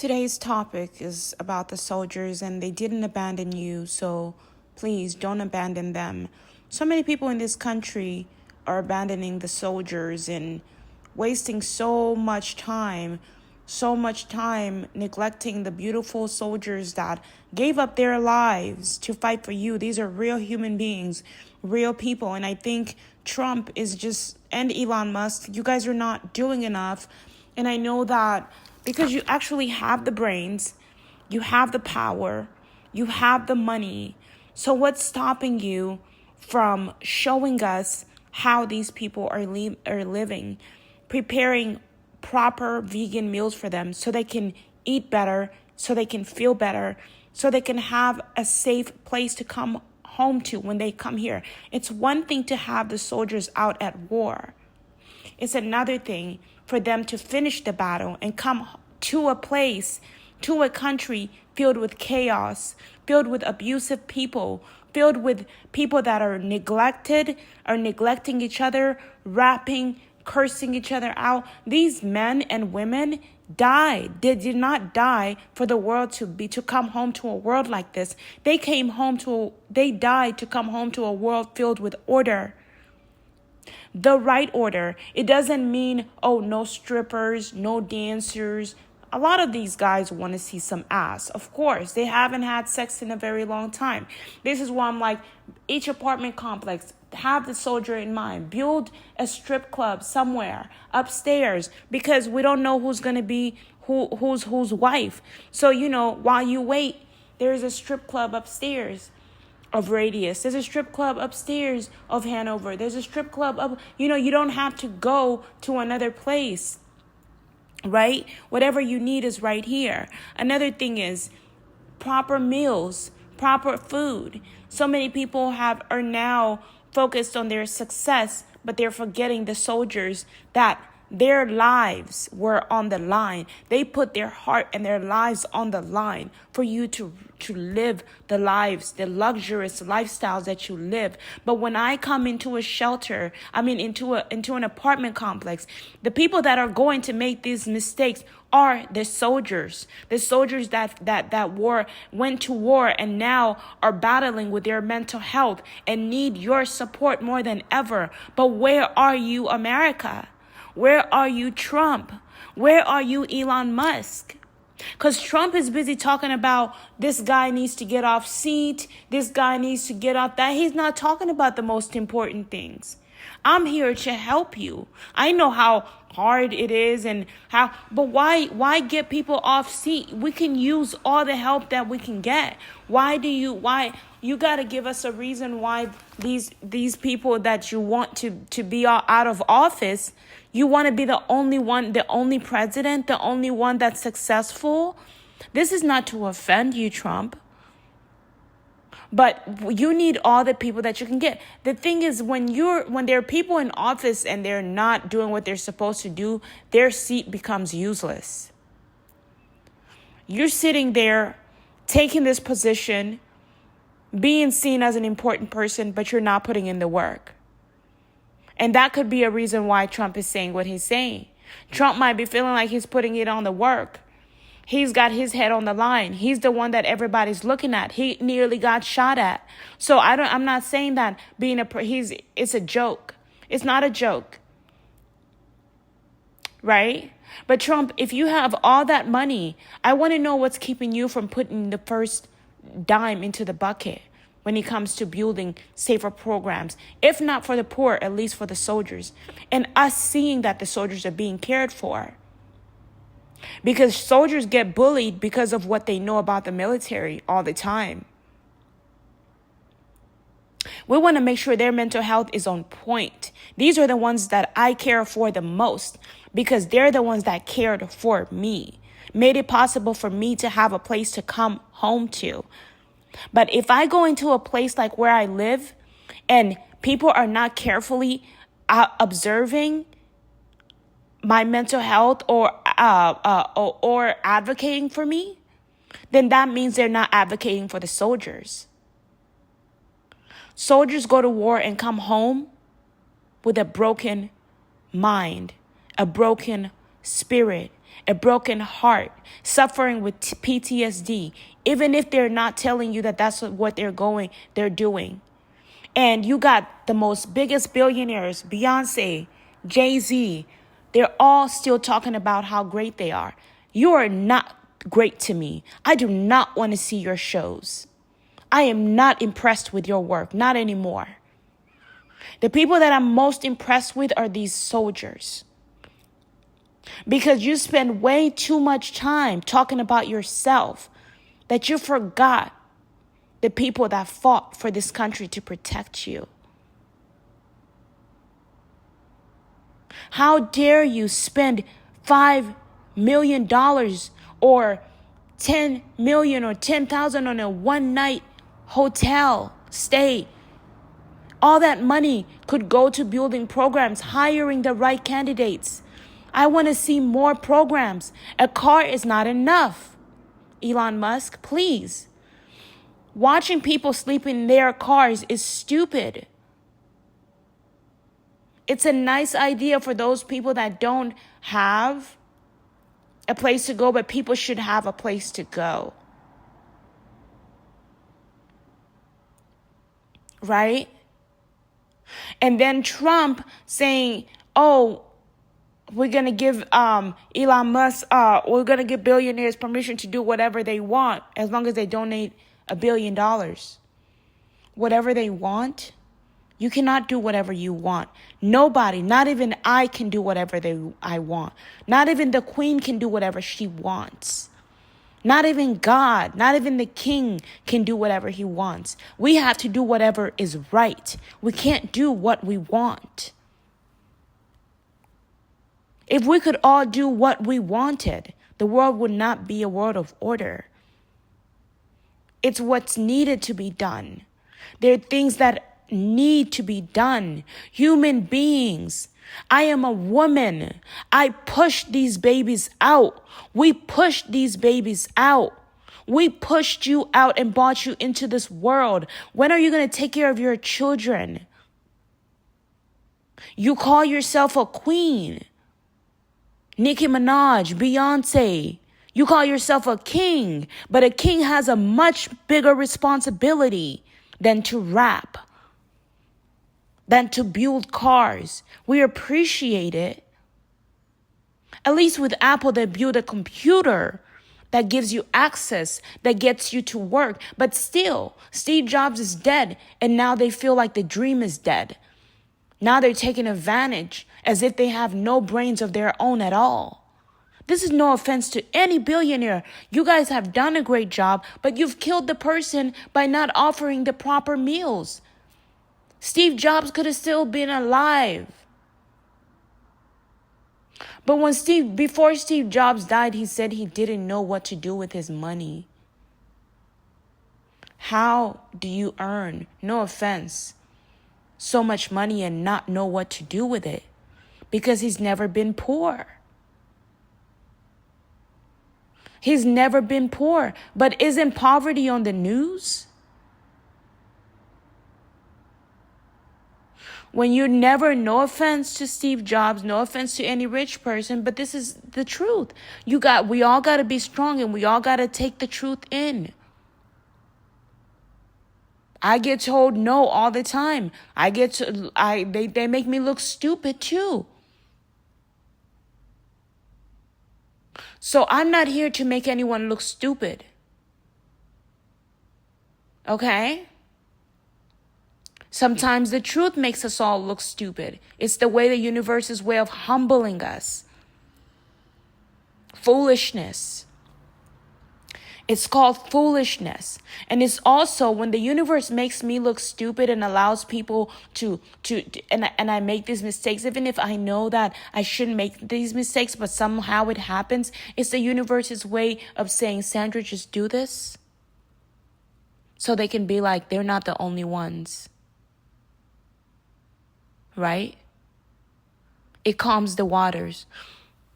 Today's topic is about the soldiers, and they didn't abandon you, so please don't abandon them. So many people in this country are abandoning the soldiers and wasting so much time neglecting the beautiful soldiers that gave up their lives to fight for you. These are real human beings, real people. And I think Trump and Elon Musk, you guys are not doing enough. And I know that because you actually have the brains, you have the power, you have the money. So what's stopping you from showing us how these people are living, preparing proper vegan meals for them so they can eat better, so they can feel better, so they can have a safe place to come home to when they come here. It's one thing to have the soldiers out at war. It's another thing for them to finish the battle and come to a place, to a country filled with chaos, filled with abusive people, filled with people that are neglecting each other, rapping, cursing each other out. These men and women died. They did not die for the world to come home to a world like this. They died to come home to a world filled with order. The right order. It doesn't mean, no strippers, no dancers. A lot of these guys want to see some ass. Of course, they haven't had sex in a very long time. This is why I'm like, each apartment complex, have the soldier in mind. Build a strip club somewhere upstairs, because we don't know who's going to be whose wife. So, while you wait, there's a strip club upstairs of Radius. There's a strip club upstairs of Hanover. There's a strip club up, you don't have to go to another place, right? Whatever you need is right here. Another thing is proper meals, proper food. So many people are now focused on their success, but they're forgetting the soldiers that their lives were on the line. They put their heart and their lives on the line for you to live the lives, the luxurious lifestyles that you live. But when I come into a shelter, into an apartment complex, the people that are going to make these mistakes are the soldiers that went to war and now are battling with their mental health and need your support more than ever. But where are you, America? Where are you, Trump? Where are you, Elon Musk? Because Trump is busy talking about this guy needs to get off seat. This guy needs to get off that. He's not talking about the most important things. I'm here to help you. I know how hard it is but why get people off seat? We can use all the help that we can get. Why you got to give us a reason why these people that you want to be out of office, you want to be the only one, the only president, the only one that's successful? This is not to offend you, Trump. But you need all the people that you can get. The thing is, when there are people in office and they're not doing what they're supposed to do, their seat becomes useless. You're sitting there taking this position, being seen as an important person, but you're not putting in the work. And that could be a reason why Trump is saying what he's saying. Trump might be feeling like he's putting it on the work. He's got his head on the line. He's the one that everybody's looking at. He nearly got shot at. So I'm not saying that it's a joke. It's not a joke. Right? But Trump, if you have all that money, I want to know what's keeping you from putting the first dime into the bucket when it comes to building safer programs. If not for the poor, at least for the soldiers. And us seeing that the soldiers are being cared for. Because soldiers get bullied because of what they know about the military all the time. We want to make sure their mental health is on point. These are the ones that I care for the most because they're the ones that cared for me, made it possible for me to have a place to come home to. But if I go into a place like where I live and people are not carefully observing my mental health or advocating for me, then that means they're not advocating for the soldiers. Soldiers go to war and come home with a broken mind, a broken spirit, a broken heart, suffering with PTSD, even if they're not telling you that that's what they're doing. And you got the most biggest billionaires, Beyonce, Jay-Z, they're all still talking about how great they are. You are not great to me. I do not want to see your shows. I am not impressed with your work, not anymore. The people that I'm most impressed with are these soldiers. Because you spend way too much time talking about yourself that you forgot the people that fought for this country to protect you. How dare you spend $5 million or $10 million or $10,000 on a one-night hotel stay? All that money could go to building programs, hiring the right candidates. I want to see more programs. A car is not enough. Elon Musk, please. Watching people sleep in their cars is stupid. It's a nice idea for those people that don't have a place to go, but people should have a place to go. Right? And then Trump saying, oh, we're going to give Elon Musk, we're going to give billionaires permission to do whatever they want as long as they donate $1 billion. Whatever they want, you cannot do whatever you want. Nobody, not even I, can do whatever I want. Not even the queen can do whatever she wants. Not even God, not even the king can do whatever he wants. We have to do whatever is right. We can't do what we want. If we could all do what we wanted, the world would not be a world of order. It's what's needed to be done. There are things that need to be done. Human beings. I am a woman. I pushed these babies out. We pushed these babies out. We pushed you out and brought you into this world. When are you going to take care of your children? You call yourself a queen. Nicki Minaj, Beyonce. You call yourself a king, but a king has a much bigger responsibility than to rap, than to build cars. We appreciate it. At least with Apple, they build a computer that gives you access, that gets you to work. But still, Steve Jobs is dead, and now they feel like the dream is dead. Now they're taking advantage as if they have no brains of their own at all. This is no offense to any billionaire. You guys have done a great job, but you've killed the person by not offering the proper meals. Steve Jobs could have still been alive. But before Steve Jobs died, he said he didn't know what to do with his money. How do you earn, no offense, so much money and not know what to do with it? Because he's never been poor. He's never been poor. But isn't poverty on the news? When you never, no offense to Steve Jobs, no offense to any rich person, but this is the truth. We all got to be strong, and we all got to take the truth in. I get told no all the time. They make me look stupid too. So I'm not here to make anyone look stupid. Okay? Sometimes the truth makes us all look stupid. It's the way the universe's way of humbling us. Foolishness. It's called foolishness. And it's also when the universe makes me look stupid and allows people and I make these mistakes, even if I know that I shouldn't make these mistakes, but somehow it happens. It's the universe's way of saying, Sandra, just do this. So they can be like, they're not the only ones. Right? It calms the waters.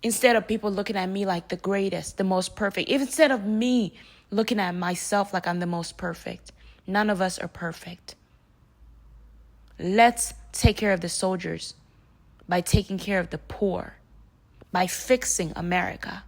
Instead of people looking at me like the greatest, the most perfect. Instead of me looking at myself like I'm the most perfect. None of us are perfect. Let's take care of the soldiers by taking care of the poor, by fixing America.